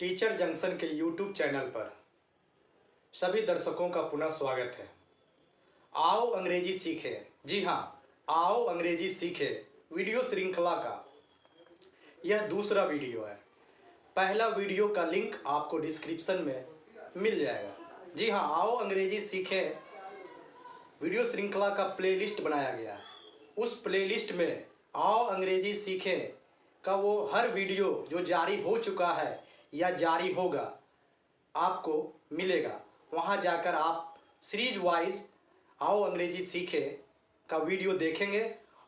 Teacher junction के YouTube channel पर सभी दर्शकों का पुनः स्वागत है। आओ अंग्रेजी सीखें। जी हाँ, आओ अंग्रेजी सीखें वीडियो श्रृंखला का यह दूसरा वीडियो है। पहला वीडियो का लिंक आपको डिस्क्रिप्शन में मिल जाएगा। जी हाँ, आओ अंग्रेजी सीखें वीडियो श्रृंखला का प्लेलिस्ट बनाया गया है। उस प्लेलिस्ट में आओ अंग्रेजी सीखें का वो हर वीडियो जो जारी हो चुका है या जारी होगा आपको मिलेगा। वहाँ जाकर आप सीरीज वाइज आओ अंग्रेजी सीखें का वीडियो देखेंगे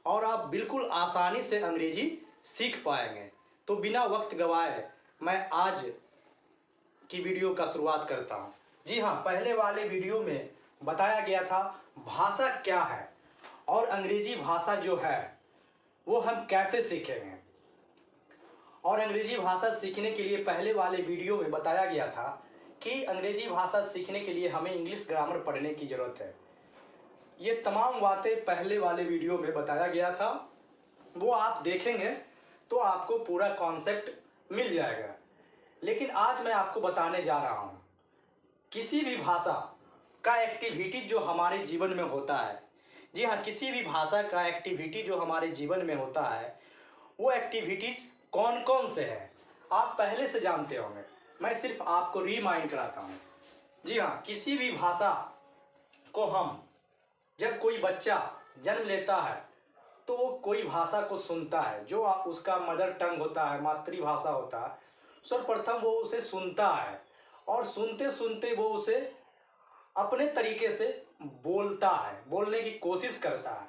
और आप बिल्कुल आसानी से अंग्रेजी सीख पाएंगे। तो बिना वक्त गवाए मैं आज की वीडियो का शुरुआत करता हूँ। जी हाँ, पहले वाले वीडियो में बताया गया था भाषा क्या है और अंग्रेजी भाषा जो है वो हम कैसे सीखेंगे। और अंग्रेजी भाषा सीखने के लिए पहले वाले वीडियो में बताया गया था कि अंग्रेजी भाषा सीखने के लिए हमें इंग्लिश ग्रामर पढ़ने की ज़रूरत है। ये तमाम बातें पहले वाले वीडियो में बताया गया था, वो आप देखेंगे तो आपको पूरा कॉन्सेप्ट मिल जाएगा। लेकिन आज मैं आपको बताने जा रहा हूँ किसी भी भाषा का एक्टिविटी जो हमारे जीवन में होता है। जी हाँ, किसी भी भाषा का एक्टिविटी जो हमारे जीवन में होता है वो एक्टिविटीज़ कौन कौन से हैं आप पहले से जानते होंगे। मैं सिर्फ आपको रिमाइंड कराता हूँ। जी हाँ, किसी भी भाषा को हम जब कोई बच्चा जन्म लेता है तो वो कोई भाषा को सुनता है जो उसका मदर टंग होता है, मातृभाषा होता है। सर्वप्रथम वो उसे सुनता है और सुनते सुनते वो उसे अपने तरीके से बोलता है, बोलने की कोशिश करता है।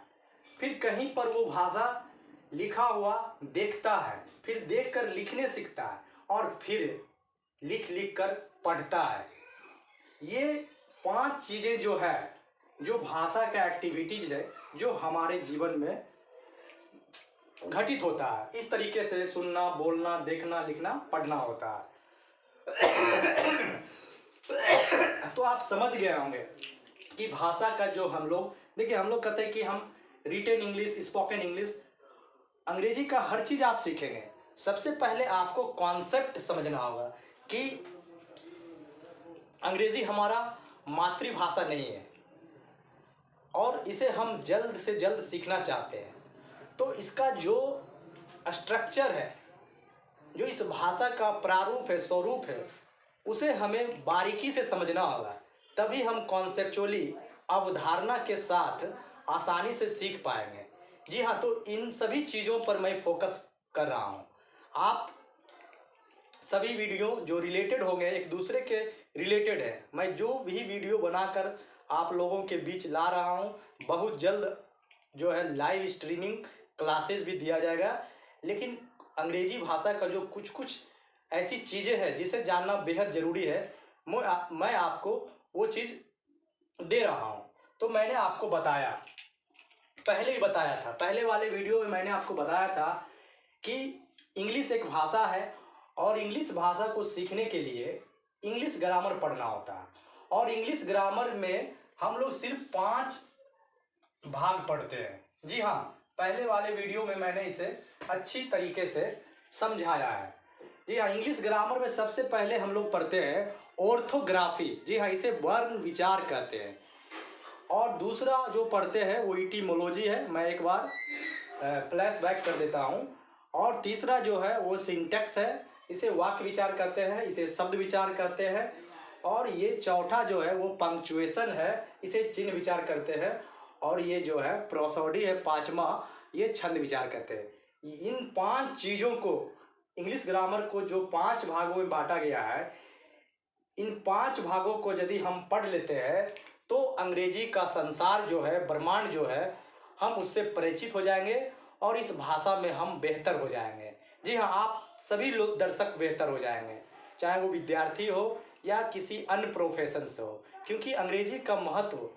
फिर कहीं पर वो भाषा लिखा हुआ देखता है, फिर देखकर लिखने सीखता है और फिर लिख लिख कर पढ़ता है। ये 5 चीज़ें जो है, जो भाषा का एक्टिविटीज है जो हमारे जीवन में घटित होता है। इस तरीके से सुनना, बोलना, देखना, लिखना, पढ़ना होता है। तो आप समझ गए होंगे कि भाषा का जो हम लोग देखिए, हम लोग कहते हैं कि हम रिटेन इंग्लिश, स्पोकन इंग्लिश, अंग्रेजी का हर चीज़ आप सीखेंगे। सबसे पहले आपको कॉन्सेप्ट समझना होगा कि अंग्रेजी हमारा मातृभाषा नहीं है और इसे हम जल्द से जल्द सीखना चाहते हैं। तो इसका जो स्ट्रक्चर है, जो इस भाषा का प्रारूप है, स्वरूप है, उसे हमें बारीकी से समझना होगा। तभी हम कॉन्सेप्चुअली अवधारणा के साथ आसानी से सीख पाएंगे। जी हाँ, तो इन सभी चीज़ों पर मैं फोकस कर रहा हूँ। आप सभी वीडियो जो रिलेटेड होंगे, एक दूसरे के रिलेटेड है। मैं जो भी वीडियो बनाकर आप लोगों के बीच ला रहा हूँ, बहुत जल्द जो है लाइव स्ट्रीमिंग क्लासेस भी दिया जाएगा। लेकिन अंग्रेजी भाषा का जो कुछ कुछ ऐसी चीज़ें हैं जिसे जानना बेहद ज़रूरी है, मैं आपको वो चीज़ दे रहा हूँ। तो मैंने आपको बताया, पहले भी बताया था, पहले वाले वीडियो में मैंने आपको बताया था कि इंग्लिश एक भाषा है और इंग्लिश भाषा को सीखने के लिए इंग्लिश ग्रामर पढ़ना होता है। और इंग्लिश ग्रामर में हम लोग सिर्फ 5 भाग पढ़ते हैं। जी हाँ, पहले वाले वीडियो में मैंने इसे अच्छी तरीके से समझाया है। जी हाँ, इंग्लिश ग्रामर में सबसे पहले हम लोग पढ़ते हैं ऑर्थोग्राफी। जी हाँ, इसे वर्ण विचार कहते हैं। और दूसरा जो पढ़ते हैं वो इटीमोलॉजी है। मैं एक बार फ्लैश बैक कर देता हूँ। और तीसरा जो है वो सिंटैक्स है, इसे वाक्य विचार कहते हैं, इसे शब्द विचार कहते हैं। और ये चौथा जो है वो पंक्चुएशन है, इसे चिन्ह विचार करते हैं। और ये जो है प्रोसोडी है, 5वां, ये छंद विचार कहते हैं। इन 5 चीज़ों को, इंग्लिश ग्रामर को जो 5 भागों में बांटा गया है, इन 5 भागों को यदि हम पढ़ लेते हैं तो अंग्रेजी का संसार जो है, ब्रह्मांड जो है, हम उससे परिचित हो जाएंगे और इस भाषा में हम बेहतर हो जाएंगे। जी हाँ, आप सभी लोग दर्शक बेहतर हो जाएंगे, चाहे वो विद्यार्थी हो या किसी अन्य प्रोफेशन से हो। क्योंकि अंग्रेजी का महत्व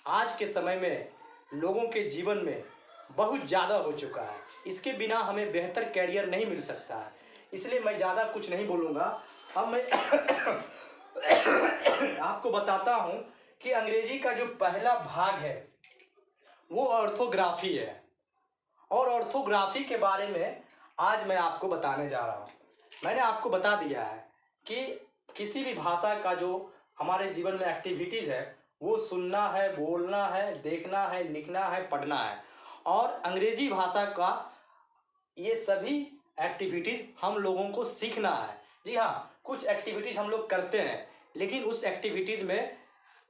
आज के समय में लोगों के जीवन में बहुत ज़्यादा हो चुका है। इसके बिना हमें बेहतर कैरियर नहीं मिल सकता है। इसलिए मैं ज़्यादा कुछ नहीं बोलूँगा। अब मैं आपको बताता हूँ कि अंग्रेजी का जो पहला भाग है वो ऑर्थोग्राफी है। और ऑर्थोग्राफी के बारे में आज मैं आपको बताने जा रहा हूँ। मैंने आपको बता दिया है कि किसी भी भाषा का जो हमारे जीवन में एक्टिविटीज़ है वो सुनना है, बोलना है, देखना है, लिखना है, पढ़ना है। और अंग्रेजी भाषा का ये सभी एक्टिविटीज़ हम लोगों को सीखना है। जी हाँ, कुछ एक्टिविटीज़ हम लोग करते हैं लेकिन उस एक्टिविटीज़ में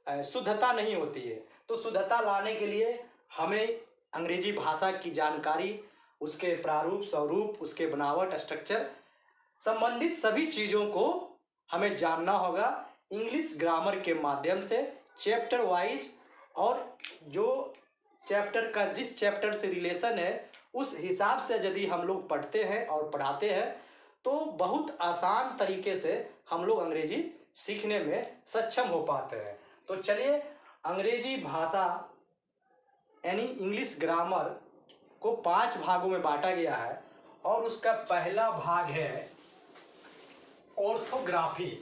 शुद्धता नहीं होती है। तो शुद्धता लाने के लिए हमें अंग्रेजी भाषा की जानकारी, उसके प्रारूप, स्वरूप, उसके बनावट, स्ट्रक्चर संबंधित सभी चीज़ों को हमें जानना होगा इंग्लिश ग्रामर के माध्यम से, चैप्टर वाइज। और जो चैप्टर का जिस चैप्टर से रिलेशन है उस हिसाब से यदि हम लोग पढ़ते हैं और पढ़ाते हैं तो बहुत आसान तरीके से हम लोग अंग्रेजी सीखने में सक्षम हो पाते हैं। तो चलिए, अंग्रेजी भाषा यानी इंग्लिश ग्रामर को 5 भागों में बांटा गया है और उसका पहला भाग है ऑर्थोग्राफी।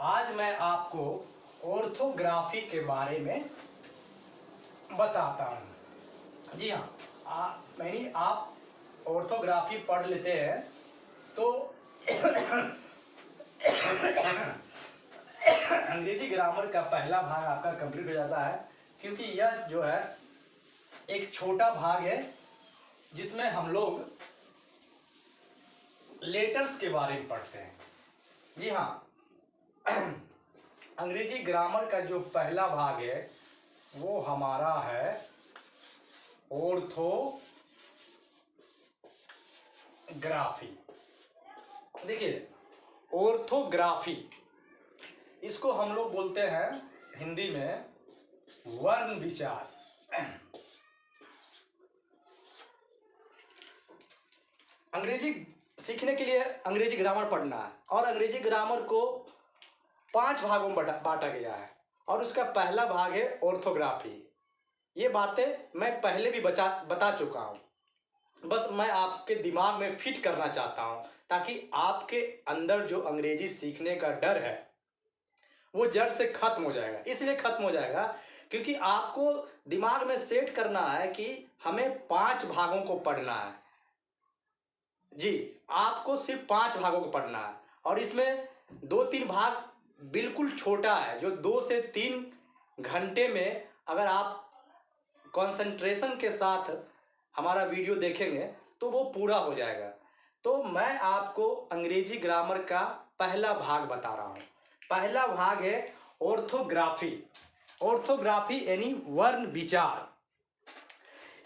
आज मैं आपको ऑर्थोग्राफी के बारे में बताता हूँ। जी हाँ, आप ऑर्थोग्राफी पढ़ लेते हैं तो अंग्रेजी ग्रामर का पहला भाग आपका कंप्लीट हो जाता है, क्योंकि यह जो है एक छोटा भाग है जिसमें हम लोग लेटर्स के बारे में पढ़ते हैं। जी हाँ, अंग्रेजी ग्रामर का जो पहला भाग है वो हमारा है ऑर्थोग्राफी। देखिए, ऑर्थोग्राफी इसको हम लोग बोलते हैं हिंदी में वर्ण विचार। अंग्रेजी सीखने के लिए अंग्रेजी ग्रामर पढ़ना है और अंग्रेजी ग्रामर को 5 भागों में बांटा गया है और उसका पहला भाग है ऑर्थोग्राफी। ये बातें मैं पहले भी बता चुका हूँ, बस मैं आपके दिमाग में फिट करना चाहता हूँ ताकि आपके अंदर जो अंग्रेजी सीखने का डर है वो जड़ से खत्म हो जाएगा। इसलिए खत्म हो जाएगा क्योंकि आपको दिमाग में सेट करना है कि हमें 5 भागों को पढ़ना है। जी, आपको सिर्फ 5 भागों को पढ़ना है और इसमें 2-3 भाग बिल्कुल छोटा है जो 2 से 3 घंटे में अगर आप कंसंट्रेशन के साथ हमारा वीडियो देखेंगे तो वो पूरा हो जाएगा। तो मैं आपको अंग्रेजी ग्रामर का पहला भाग बता रहा हूँ। पहला भाग है ऑर्थोग्राफी। ऑर्थोग्राफी यानी वर्ण विचार।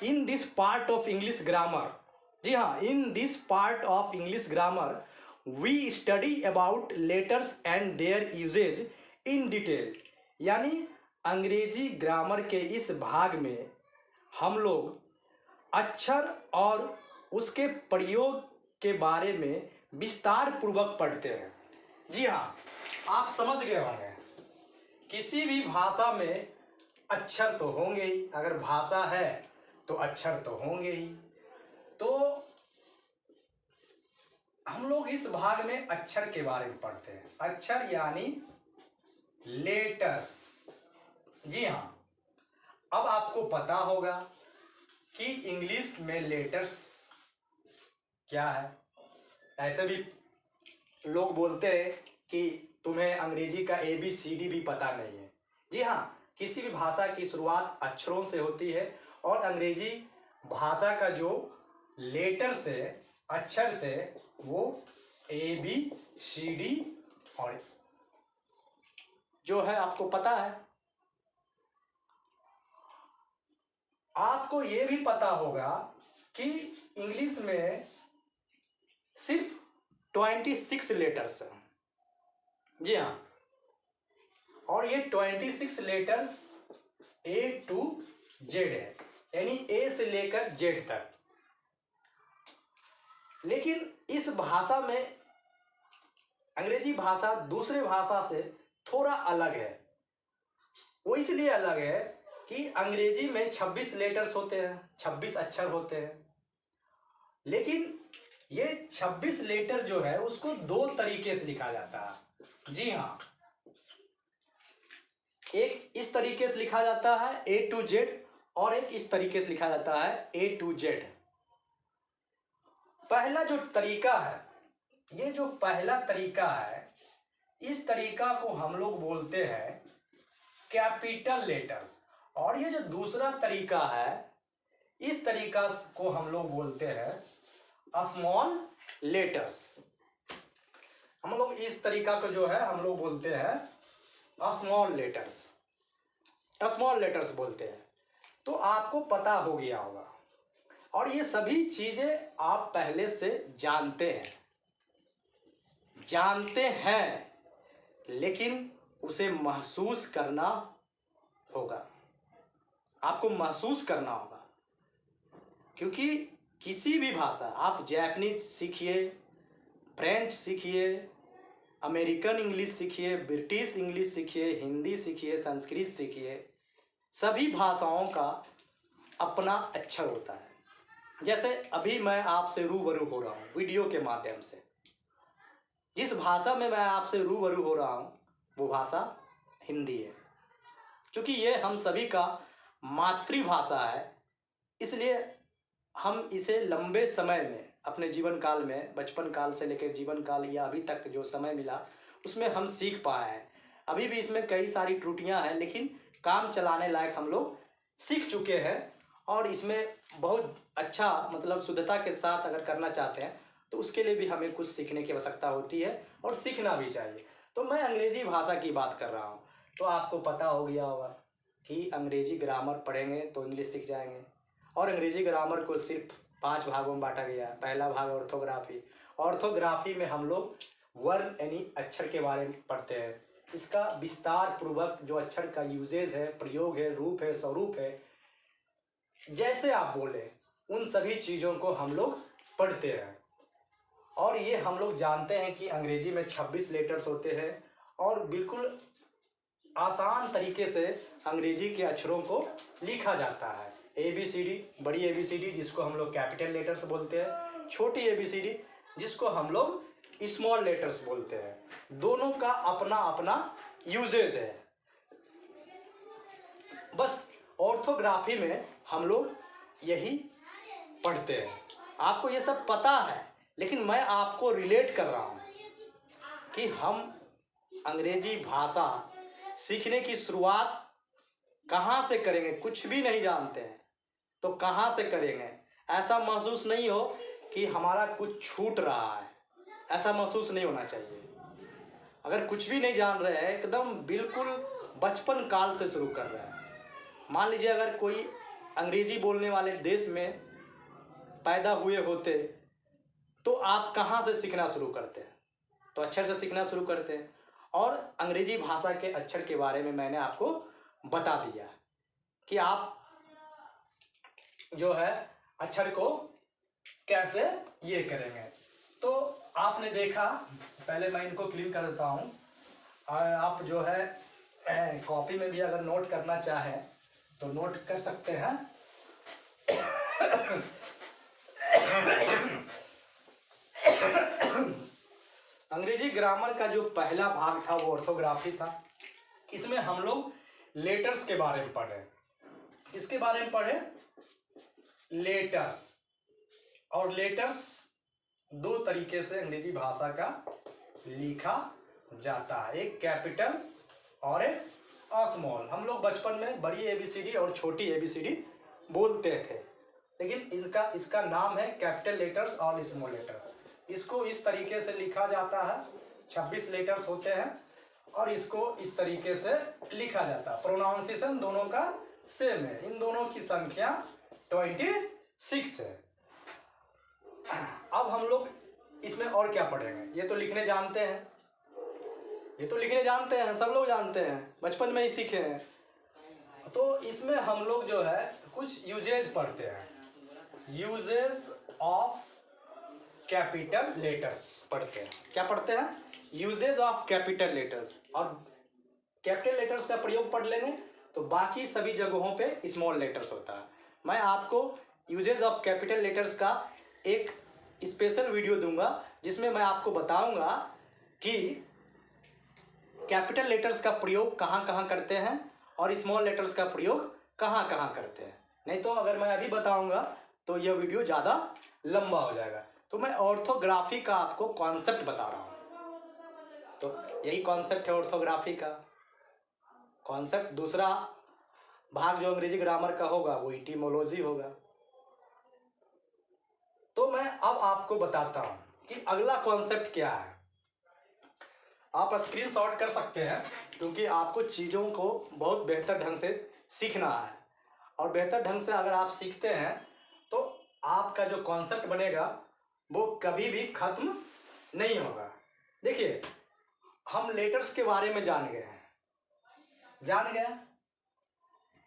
In this part of English grammar, जी हाँ, in this part of English grammar we study about letters and their usages in detail. यानी अंग्रेजी ग्रामर के इस भाग में हम लोग अक्षर और उसके प्रयोग के बारे में विस्तार पूर्वक पढ़ते हैं। जी हाँ, आप समझ गए होंगे, किसी भी भाषा में अक्षर तो होंगे ही, अगर भाषा है तो अक्षर तो होंगे ही। तो हम लोग इस भाग में अक्षर के बारे में पढ़ते हैं। अक्षर यानी लेटर्स। जी हाँ, अब आपको पता होगा कि इंग्लिश में लेटर्स क्या है। ऐसे भी लोग बोलते हैं कि तुम्हें अंग्रेजी का ABCD भी पता नहीं है। जी हाँ, किसी भी भाषा की शुरुआत अक्षरों से होती है और अंग्रेजी भाषा का जो लेटर से, अक्षर से, वो ABCD और जो है आपको पता है। आपको ये भी पता होगा कि इंग्लिश में सिर्फ 26 लेटर्स हैं। जी हाँ, और ये 26 लेटर्स A to Z है, यानी A से लेकर Z तक। लेकिन इस भाषा में अंग्रेजी भाषा दूसरे भाषा से थोड़ा अलग है। वो इसलिए अलग है कि अंग्रेजी में 26 लेटर्स होते हैं, 26 अक्षर होते हैं। लेकिन ये 26 लेटर जो है उसको 2 तरीके से लिखा जाता है। जी हाँ, एक इस तरीके से लिखा जाता है A to Z और एक इस तरीके से लिखा जाता है A to Z। पहला जो तरीका है, ये जो पहला तरीका है इस तरीका को हम लोग बोलते हैं कैपिटल लेटर्स। और ये जो दूसरा तरीका है, इस तरीका को हम लोग बोलते हैं स्मॉल लेटर्स। हम लोग इस तरीका को जो है हम लोग बोलते हैं स्मॉल लेटर्स, स्मॉल लेटर्स बोलते हैं। तो आपको पता हो गया होगा, और ये सभी चीजें आप पहले से जानते हैं, लेकिन उसे महसूस करना होगा, आपको महसूस करना होगा। क्योंकि किसी भी भाषा, आप जैपनीज सीखिए, फ्रेंच सीखिए, अमेरिकन इंग्लिश सीखिए, ब्रिटिश इंग्लिश सीखिए, हिंदी सीखिए, संस्कृत सीखिए, सभी भाषाओं का अपना अक्षर होता है। जैसे अभी मैं आपसे रूबरू हो रहा हूँ वीडियो के माध्यम से, जिस भाषा में मैं आपसे रूबरू हो रहा हूँ वो भाषा हिंदी है। क्योंकि ये हम सभी का मातृभाषा है, इसलिए हम इसे लंबे समय में अपने जीवन काल में, बचपन काल से लेकर जीवन काल या अभी तक जो समय मिला उसमें हम सीख पाए हैं। अभी भी इसमें कई सारी त्रुटियां हैं, लेकिन काम चलाने लायक हम लोग सीख चुके हैं। और इसमें बहुत अच्छा, मतलब शुद्धता के साथ अगर करना चाहते हैं तो उसके लिए भी हमें कुछ सीखने की आवश्यकता होती है, और सीखना भी चाहिए। तो मैं अंग्रेजी भाषा की बात कर रहा हूँ, तो आपको पता हो गया होगा कि अंग्रेजी ग्रामर पढ़ेंगे तो इंग्लिश सीख जाएंगे। और अंग्रेजी ग्रामर को सिर्फ 5 भागों में बांटा गया है। पहला भाग ऑर्थोग्राफी। ऑर्थोग्राफी में हम लोग वर्ण यानी अक्षर के बारे में पढ़ते हैं। इसका विस्तार पूर्वक जो अक्षर का यूजेज है, प्रयोग है, रूप है, स्वरूप है, जैसे आप बोले उन सभी चीज़ों को हम लोग पढ़ते हैं। और ये हम लोग जानते हैं कि अंग्रेजी में 26 लेटर्स होते हैं, और बिल्कुल आसान तरीके से अंग्रेजी के अक्षरों को लिखा जाता है। ABCD, बड़ी ABCD जिसको हम लोग कैपिटल लेटर्स बोलते हैं, छोटी ABCD जिसको हम लोग स्मॉल लेटर्स बोलते हैं। दोनों का अपना अपना यूजेज है। बस ऑर्थोग्राफी में हम लोग यही पढ़ते हैं। आपको ये सब पता है, लेकिन मैं आपको रिलेट कर रहा हूँ कि हम अंग्रेजी भाषा सीखने की शुरुआत कहाँ से करेंगे। कुछ भी नहीं जानते हैं तो कहाँ से करेंगे। ऐसा महसूस नहीं हो कि हमारा कुछ छूट रहा है, ऐसा महसूस नहीं होना चाहिए। अगर कुछ भी नहीं जान रहे हैं, एकदम बिल्कुल बचपन काल से शुरू कर रहे हैं। मान लीजिए अगर कोई अंग्रेजी बोलने वाले देश में पैदा हुए होते तो आप कहाँ से सीखना शुरू करते हैं? तो अक्षर से सीखना शुरू करते हैं। और अंग्रेजी भाषा के अक्षर के बारे में मैंने आपको बता दिया कि आप जो है अक्षर को कैसे ये करेंगे। तो आपने देखा, पहले मैं इनको क्लीन कर देता हूँ। आप जो है कॉपी में भी अगर नोट करना चाहें तो नोट कर सकते हैं। अंग्रेजी ग्रामर का जो पहला भाग था वो ऑर्थोग्राफी था। इसमें हम लोग लेटर्स के बारे में पढ़े। इसके बारे में पढ़े लेटर्स। और लेटर्स 2 तरीके से अंग्रेजी भाषा का लिखा जाता है, एक कैपिटल और एक स्मॉल। हम लोग बचपन में बड़ी ABCD और छोटी ABCD बोलते थे, लेकिन इसका नाम है कैपिटल लेटर्स और स्मॉल लेटर्स। इसको इस तरीके से लिखा जाता है, 26 लेटर्स होते हैं, और इसको इस तरीके से लिखा जाता है। प्रोनाउंसिएशन दोनों का सेम है। इन दोनों की संख्या 26 है। अब हम लोग इसमें और क्या पढ़ेंगे? ये तो लिखने जानते हैं, सब लोग जानते हैं, बचपन में ही सीखे हैं। तो इसमें हम लोग जो है कुछ यूजेज पढ़ते हैं। यूजेज ऑफ कैपिटल लेटर्स पढ़ते हैं। क्या पढ़ते हैं? Usages of capital letters. और कैपिटल लेटर्स का प्रयोग पढ़ लेंगे तो बाकी सभी जगहों पे स्मॉल लेटर्स होता है। मैं आपको यूजेज ऑफ कैपिटल लेटर्स का एक स्पेशल वीडियो दूंगा, जिसमें मैं आपको बताऊंगा कि कैपिटल लेटर्स का प्रयोग कहाँ कहाँ करते हैं और स्मॉल लेटर्स का प्रयोग कहाँ कहाँ करते हैं। नहीं तो अगर मैं अभी बताऊंगा तो यह वीडियो ज़्यादा लंबा हो जाएगा। तो मैं ऑर्थोग्राफी का आपको कॉन्सेप्ट बता रहा हूँ। तो यही कॉन्सेप्ट है ऑर्थोग्राफी का। कॉन्सेप्ट दूसरा भाग जो अंग्रेजी ग्रामर का होगा वो इटिमोलॉजी होगा। तो मैं अब आपको बताता हूं कि अगला कॉन्सेप्ट क्या है। आप स्क्रीनशॉट कर सकते हैं क्योंकि आपको चीज़ों को बहुत बेहतर ढंग से सीखना है, और बेहतर ढंग से अगर आप सीखते हैं तो आपका जो कॉन्सेप्ट बनेगा वो कभी भी खत्म नहीं होगा। देखिए, हम लेटर्स के बारे में जान गए।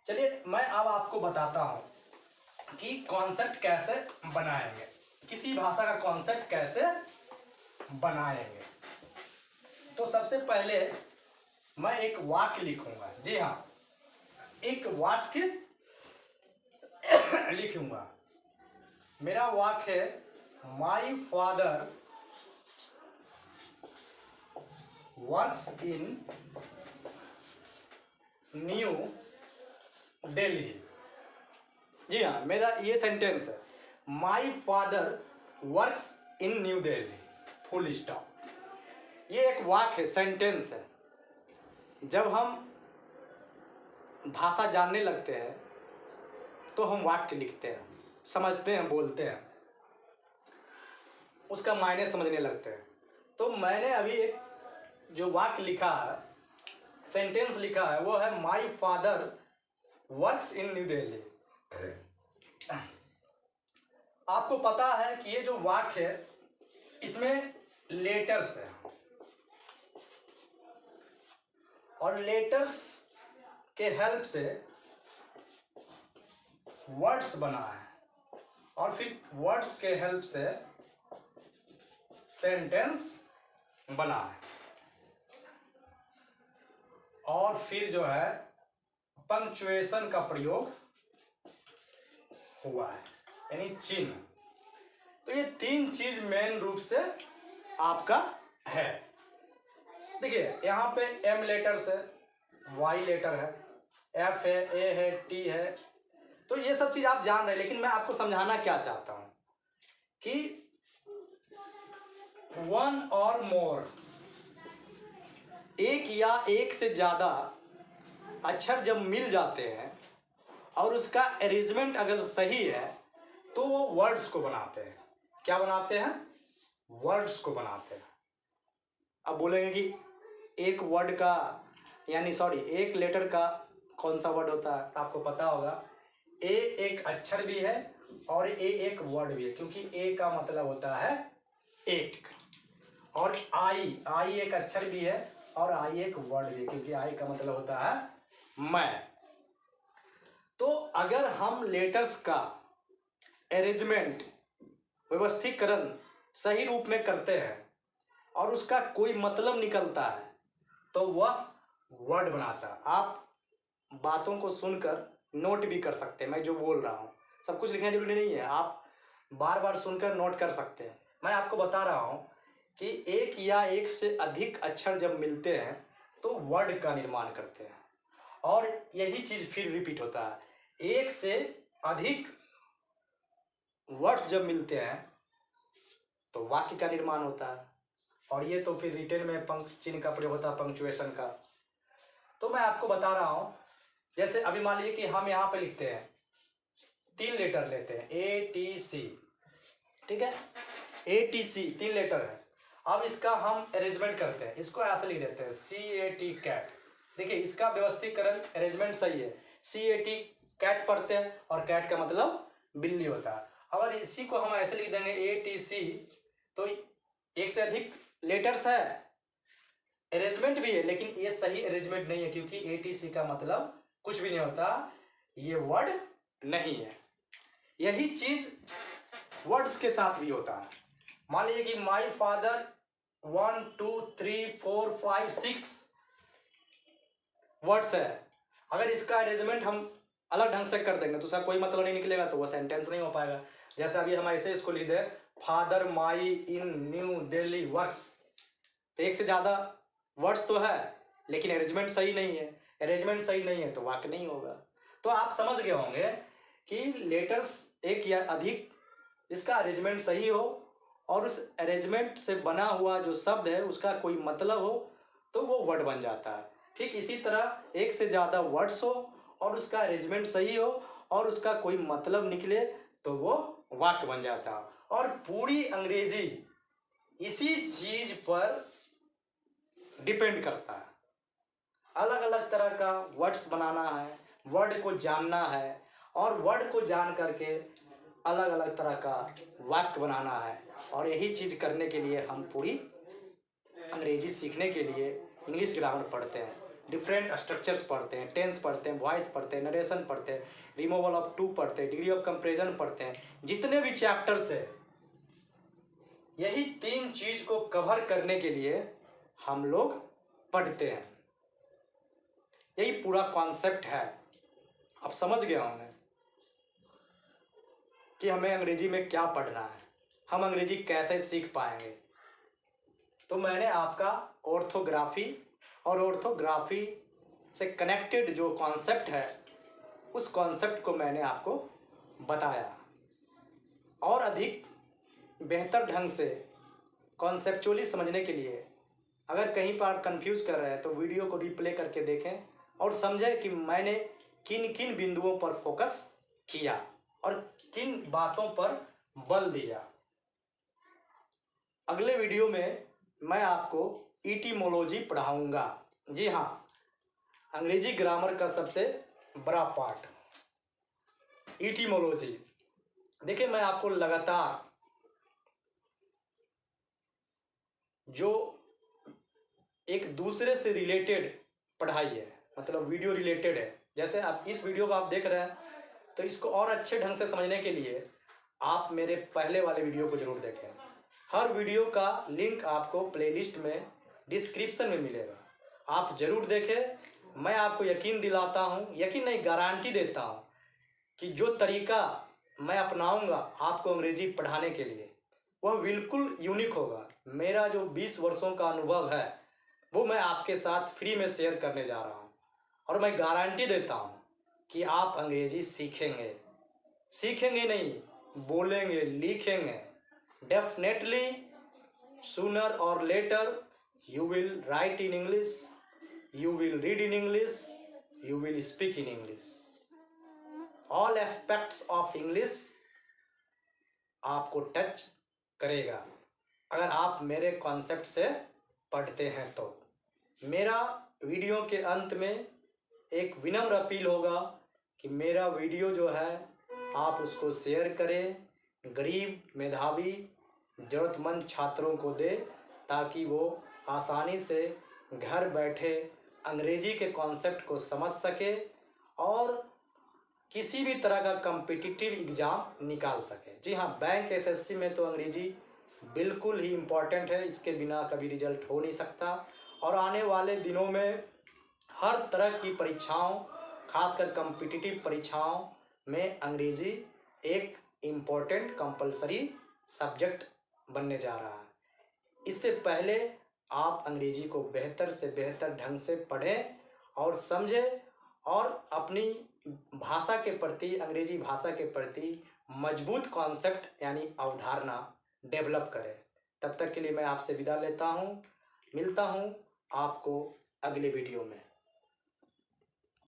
चलिए मैं अब आपको बताता हूं कि कॉन्सेप्ट कैसे बनाएंगे, किसी भाषा का कॉन्सेप्ट कैसे बनाएंगे। तो सबसे पहले मैं एक वाक्य लिखूंगा। जी हाँ, एक वाक्य लिखूंगा। मेरा वाक्य है my father works in New Delhi. जी हाँ, मेरा ये सेंटेंस है, my father works in New Delhi, full stop. ये एक वाक्य है, सेंटेंस है। जब हम भाषा जानने लगते हैं तो हम वाक्य लिखते हैं, समझते हैं, बोलते हैं, उसका मायने समझने लगते हैं। तो मैंने अभी एक जो वाक्य लिखा है, सेंटेंस लिखा है, वो है my father works in New Delhi. आपको पता है कि ये जो वाक्य है इसमें लेटर्स है, और लेटर्स के हेल्प से वर्ड्स बना है, और फिर वर्ड्स के हेल्प से सेंटेंस बना है, और फिर जो है पंक्चुएशन का प्रयोग हुआ है, यानी चिन्ह। तो ये तीन चीज मेन रूप से आपका है। देखिए, यहाँ पे एम लेटर्स है, वाई लेटर है, एफ है, ए है, टी है। तो ये सब चीज आप जान रहे हैं, लेकिन मैं आपको समझाना क्या चाहता हूं कि वन और मोर, एक या एक से ज्यादा अक्षर जब मिल जाते हैं और उसका अरेंजमेंट अगर सही है तो वो वर्ड्स को बनाते हैं। क्या बनाते हैं? वर्ड्स को बनाते हैं। अब बोलेंगे कि एक वर्ड का एक लेटर का कौन सा वर्ड होता है? आपको पता होगा, ए एक अक्षर भी है और ए एक वर्ड भी है, क्योंकि ए का मतलब होता है एक, और आई एक अक्षर भी है और आई एक वर्ड भी है, क्योंकि आई का मतलब होता है मैं। तो अगर हम लेटर्स का अरेंजमेंट, व्यवस्थीकरण सही रूप में करते हैं और उसका कोई मतलब निकलता है तो वह वर्ड बनाता है। आप बातों को सुनकर नोट भी कर सकते हैं। मैं जो बोल रहा हूँ सब कुछ लिखना जरूरी नहीं है, आप बार बार सुनकर नोट कर सकते हैं। मैं आपको बता रहा हूँ कि एक या एक से अधिक अक्षर जब मिलते हैं तो वर्ड का निर्माण करते हैं, और यही चीज फिर रिपीट होता है। एक से अधिक वर्ड्स जब मिलते हैं तो वाक्य का निर्माण होता है, और ये तो फिर रिटेन में पंक्ति चिन्ह का प्रयोग होता है, पंक्चुएशन का। तो मैं आपको बता रहा हूं, जैसे अभी मान लीजिए कि हम यहाँ पे लिखते हैं, 3 लेटर लेते हैं, ATC, ठीक है, ATC 3 लेटर है। अब इसका हम अरेंजमेंट करते हैं, इसको ऐसे लिख देते हैं CAT कैट। देखिए, इसका व्यवस्थीकरण अरेंजमेंट सही है, CAT कैट पढ़ते हैं, और कैट का मतलब बिल्ली होता है। अगर इसी को हम ऐसे लिख देंगे ATC, तो एक से अधिक लेटर्स है, अरेंजमेंट भी है, लेकिन ये सही अरेंजमेंट नहीं है, क्योंकि ATC का मतलब कुछ भी नहीं होता, ये वर्ड नहीं है। यही चीज वर्ड्स के साथ भी होता है। मान लीजिए कि माई फादर 1 2 3 4 5 6 वर्ड्स है। अगर इसका अरेंजमेंट हम अलग ढंग से कर देंगे तो उसका कोई मतलब नहीं निकलेगा, तो वो सेंटेंस नहीं हो पाएगा। जैसे अभी हम ऐसे इसको लिख दें, father my in New Delhi works, तो एक से ज्यादा वर्ड्स तो है लेकिन अरेंजमेंट सही नहीं है। अरेंजमेंट सही नहीं है तो वाक्य नहीं होगा। तो आप समझ गए होंगे कि लेटर्स एक या अधिक जिसका अरेंजमेंट सही हो और उस अरेंजमेंट से बना हुआ जो शब्द है उसका कोई मतलब हो तो वो वर्ड बन जाता है। ठीक इसी तरह एक से ज़्यादा वर्ड्स हो और उसका अरेंजमेंट सही हो और उसका कोई मतलब निकले तो वो वाक्य बन जाता है। और पूरी अंग्रेजी इसी चीज पर डिपेंड करता है। अलग अलग तरह का वर्ड्स बनाना है, वर्ड को जानना है और वर्ड को जान करके अलग अलग तरह का वाक्य बनाना है। और यही चीज़ करने के लिए हम पूरी अंग्रेजी सीखने के लिए इंग्लिश ग्रामर पढ़ते हैं, डिफरेंट स्ट्रक्चर्स पढ़ते हैं, टेंस पढ़ते हैं, वॉइस पढ़ते हैं, नरेशन पढ़ते हैं, रिमूवल ऑफ टू पढ़ते हैं, डिग्री ऑफ कंपैरिजन पढ़ते हैं। जितने भी चैप्टर्स है यही 3 चीज को कवर करने के लिए हम लोग पढ़ते हैं। यही पूरा कॉन्सेप्ट है। अब समझ गया हूं मैं कि हमें अंग्रेजी में क्या पढ़ना है, हम अंग्रेजी कैसे सीख पाएंगे। तो मैंने आपका ऑर्थोग्राफी और ऑर्थोग्राफी से कनेक्टेड जो कॉन्सेप्ट है उस कॉन्सेप्ट को मैंने आपको बताया। और अधिक बेहतर ढंग से कॉन्सेप्चुअली समझने के लिए अगर कहीं पर कंफ्यूज कर रहे हैं तो वीडियो को रिप्ले करके देखें और समझें कि मैंने किन किन बिंदुओं पर फोकस किया और किन बातों पर बल दिया। अगले वीडियो में मैं आपको इटिमोलॉजी पढ़ाऊंगा। जी हाँ, अंग्रेजी ग्रामर का सबसे बड़ा पार्ट इटिमोलॉजी। देखिए, मैं आपको लगातार जो एक दूसरे से रिलेटेड पढ़ाई है, मतलब वीडियो रिलेटेड है, जैसे आप इस वीडियो को आप देख रहे हैं तो इसको और अच्छे ढंग से समझने के लिए आप मेरे पहले वाले वीडियो को जरूर देखें। हर वीडियो का लिंक आपको प्लेलिस्ट में डिस्क्रिप्शन में मिलेगा, आप जरूर देखें। मैं आपको यकीन दिलाता हूँ, यकीन नहीं गारंटी देता हूँ कि जो तरीका मैं अपनाऊंगा आपको अंग्रेजी पढ़ाने के लिए वह बिल्कुल यूनिक होगा। मेरा जो 20 वर्षों का अनुभव है वो मैं आपके साथ फ्री में शेयर करने जा रहा हूँ और मैं गारंटी देता हूँ कि आप अंग्रेजी सीखेंगे, सीखेंगे नहीं बोलेंगे, लिखेंगे। डेफिनेटली सूनर और letter you will write in English, you will read in English, you will speak in English. All aspects of English आपको टच करेगा अगर आप मेरे कॉन्सेप्ट से पढ़ते हैं तो। मेरा वीडियो के अंत में एक विनम्र अपील होगा कि मेरा वीडियो जो है आप उसको शेयर करें, गरीब, मेधावी, ज़रूरतमंद छात्रों को दे ताकि वो आसानी से घर बैठे अंग्रेजी के कॉन्सेप्ट को समझ सके और किसी भी तरह का कम्पिटिटिव एग्ज़ाम निकाल सके। जी हाँ, बैंक एसएससी में तो अंग्रेजी बिल्कुल ही इम्पॉर्टेंट है, इसके बिना कभी रिजल्ट हो नहीं सकता। और आने वाले दिनों में हर तरह की परीक्षाओं, खासकर कम्पिटिटिव परीक्षाओं में अंग्रेजी एक इम्पॉर्टेंट कंपलसरी सब्जेक्ट बनने जा रहा है। इससे पहले आप अंग्रेजी को बेहतर से बेहतर ढंग से पढ़ें और समझें और अपनी भाषा के प्रति, अंग्रेजी भाषा के प्रति मजबूत कॉन्सेप्ट यानी अवधारणा डेवलप करें। तब तक के लिए मैं आपसे विदा लेता हूँ, मिलता हूँ आपको अगले वीडियो में।